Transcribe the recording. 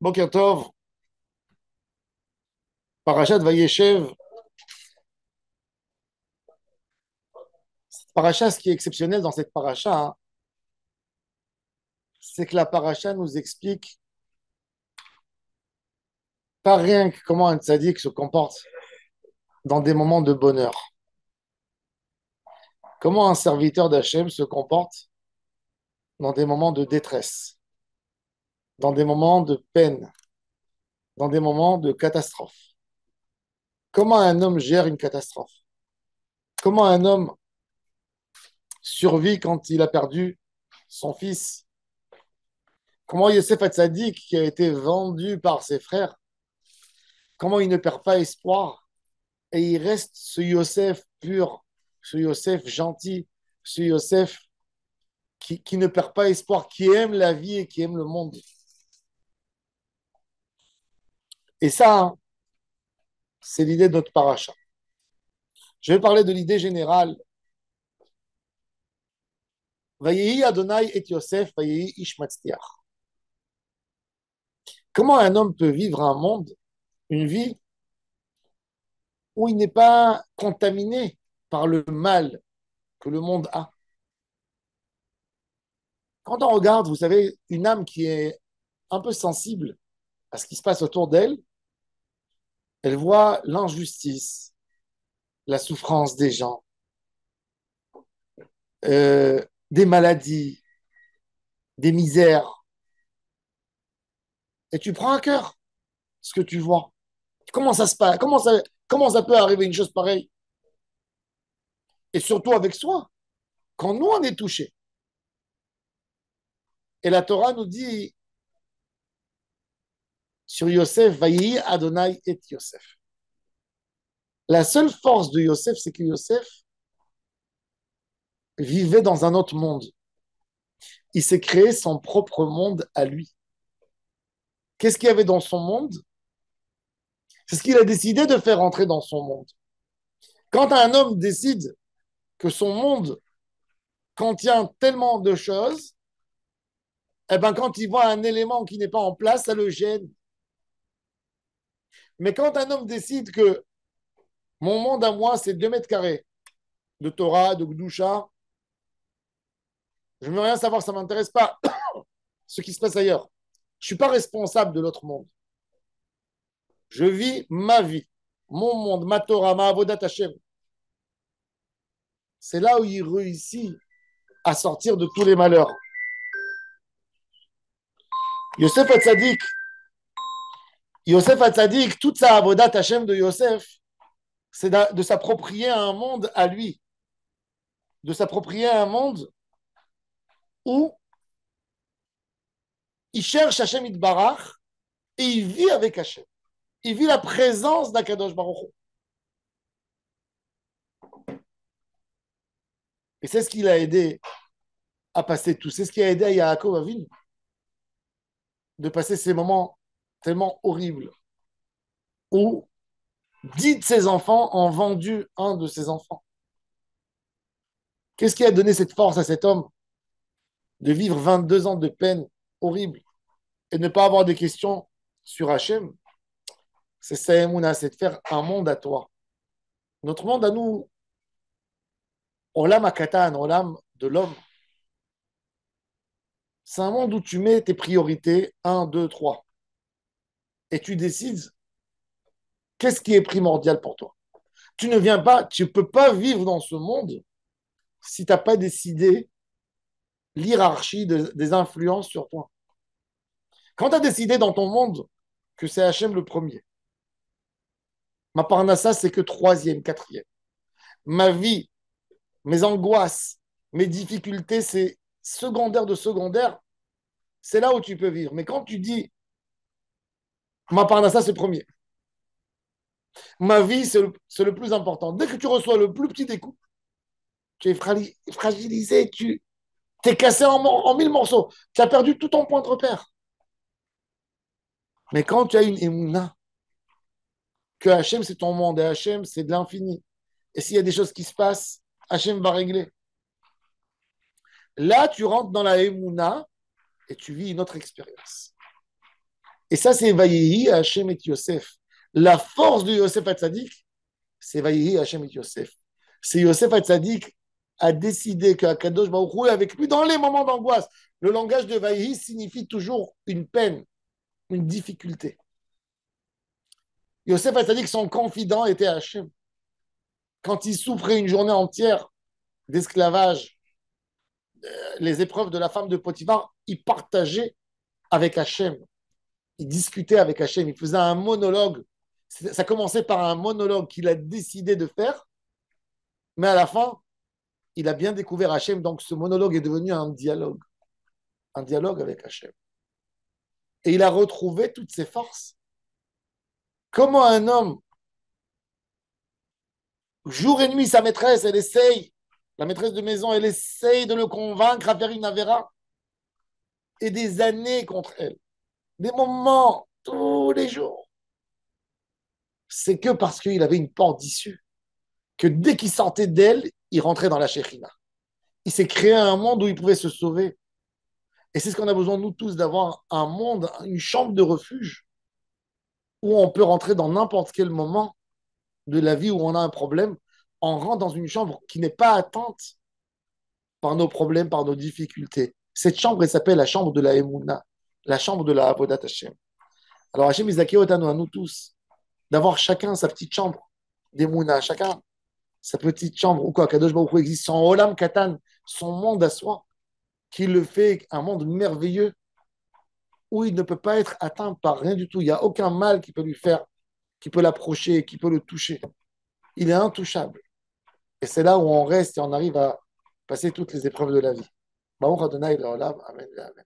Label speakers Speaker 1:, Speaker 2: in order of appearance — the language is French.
Speaker 1: Boker Tov, Parashat Vayeshev. Paracha, ce qui est exceptionnel dans cette paracha, c'est que la paracha nous explique pas rien que comment un tzaddik se comporte dans des moments de bonheur. Comment un serviteur d'Hachem se comporte dans des moments de détresse, dans des moments de peine, dans des moments de catastrophe. Comment un homme gère une catastrophe. Comment un homme survit quand il a perdu son fils. Comment Yosef Hatzadik, qui a été vendu par ses frères, comment il ne perd pas espoir et il reste ce Yosef pur, ce Yosef gentil, ce Yosef qui ne perd pas espoir, qui aime la vie et qui aime le monde. Et ça, c'est l'idée de notre paracha. Je vais parler de l'idée générale. Vayehi Adonai et Yosef, Vayehi Ishmatztiach. Comment un homme peut vivre un monde, une vie, où il n'est pas contaminé par le mal que le monde a? Quand on regarde, vous savez, une âme qui est un peu sensible à ce qui se passe autour d'elle, elle voit l'injustice, la souffrance des gens, des maladies, des misères. Et tu prends à cœur ce que tu vois. Comment ça se passe? Comment ça peut arriver une chose pareille? Et surtout avec soi, quand nous on est touchés. Et la Torah nous dit sur Yosef, Vayi Adonai et Yosef. La seule force de Yosef, c'est que Yosef vivait dans un autre monde. Il s'est créé son propre monde à lui. Qu'est-ce qu'il y avait dans son monde? C'est ce qu'il a décidé de faire entrer dans son monde. Quand un homme décide que son monde contient tellement de choses, eh ben quand il voit un élément qui n'est pas en place, ça le gêne. Mais quand un homme décide que mon monde à moi, c'est 2 mètres carrés de Torah, de Gdusha, je ne veux rien savoir, ça ne m'intéresse pas ce qui se passe ailleurs. Je ne suis pas responsable de l'autre monde. Je vis ma vie, mon monde, ma Torah, ma Avodat Hashem. C'est là où il réussit à sortir de tous les malheurs. Yosef Hatzadik, Yosef Hatzadik, toute sa Avodat Hashem de Yosef, c'est de s'approprier un monde à lui, de s'approprier un monde où il cherche Hashem Itbarach et il vit avec Hashem. Il vit la présence d'Akadosh Baruch Hu. Et c'est ce qui l'a aidé à passer tout. C'est ce qui a aidé à Yaakov Avinu de passer ces moments tellement horribles où 10 de ses enfants ont vendu un de ses enfants. Qu'est-ce qui a donné cette force à cet homme de vivre 22 ans de peine horrible et ne pas avoir de questions sur Hachem? C'est Saïmouna, c'est de faire un monde à toi. Notre monde à nous, Olam Akatan, Olam de l'homme, c'est un monde où tu mets tes priorités, un, 2, 3, et tu décides qu'est-ce qui est primordial pour toi. Tu ne viens pas, tu ne peux pas vivre dans ce monde si tu n'as pas décidé l'hierarchie des influences sur toi. Quand tu as décidé dans ton monde que c'est Hachem le premier, ma parnassa, c'est que troisième, quatrième. Ma vie, mes angoisses, mes difficultés, c'est secondaire de secondaire. C'est là où tu peux vivre. Mais quand tu dis ma parnassa, c'est premier. Ma vie, c'est le plus important. Dès que tu reçois le plus petit des coups, tu es fragilisé, tu es cassé en 1000 morceaux. Tu as perdu tout ton point de repère. Mais quand tu as une émouna, que Hachem, c'est ton monde et Hachem, c'est de l'infini. Et s'il y a des choses qui se passent, Hachem va régler. Là, tu rentres dans la émouna et tu vis une autre expérience. Et ça, c'est Vayehi Hachem et Yosef. La force de Yosef Hatzadik, c'est Vayehi Hachem et Yosef. C'est Yosef Hatzadik a décidé qu'Akadosh Baruch Hu est avec lui dans les moments d'angoisse. Le langage de Vayehi signifie toujours une peine, une difficulté. Yosef Hatzadik, son confident était Hachem. Quand il souffrait une journée entière d'esclavage, les épreuves de la femme de Potiphar, il partageait avec Hachem. Il discutait avec Hachem. Il faisait un monologue. Ça commençait par un monologue qu'il a décidé de faire, mais à la fin, il a bien découvert Hachem. Donc ce monologue est devenu un dialogue avec Hachem. Et il a retrouvé toutes ses forces. Comment un homme, jour et nuit, sa maîtresse, elle essaye, la maîtresse de maison, elle essaye de le convaincre à faire une avéra, et des années contre elle, des moments, tous les jours. C'est que parce qu'il avait une porte d'issue, que dès qu'il sortait d'elle, il rentrait dans la Shekhinah. Il s'est créé un monde où il pouvait se sauver. Et c'est ce qu'on a besoin, nous tous, d'avoir un monde, une chambre de refuge, où on peut rentrer dans n'importe quel moment de la vie où on a un problème. On rentre dans une chambre qui n'est pas atteinte par nos problèmes, par nos difficultés. Cette chambre, elle s'appelle la chambre de la Emouna, la chambre de la Avodat Hashem. Alors Hashem Izaki Otanu, à nous tous, d'avoir chacun sa petite chambre d'Emouna, chacun sa petite chambre, ou quoi, Kadosh Baruch Hu existe, son Olam Katan, son monde à soi, qui le fait un monde merveilleux, où il ne peut pas être atteint par rien du tout. Il n'y a aucun mal qui peut lui faire, qui peut l'approcher, qui peut le toucher. Il est intouchable. Et c'est là où on reste et on arrive à passer toutes les épreuves de la vie. Baruch Adonai Le'olam. Amen. Amen.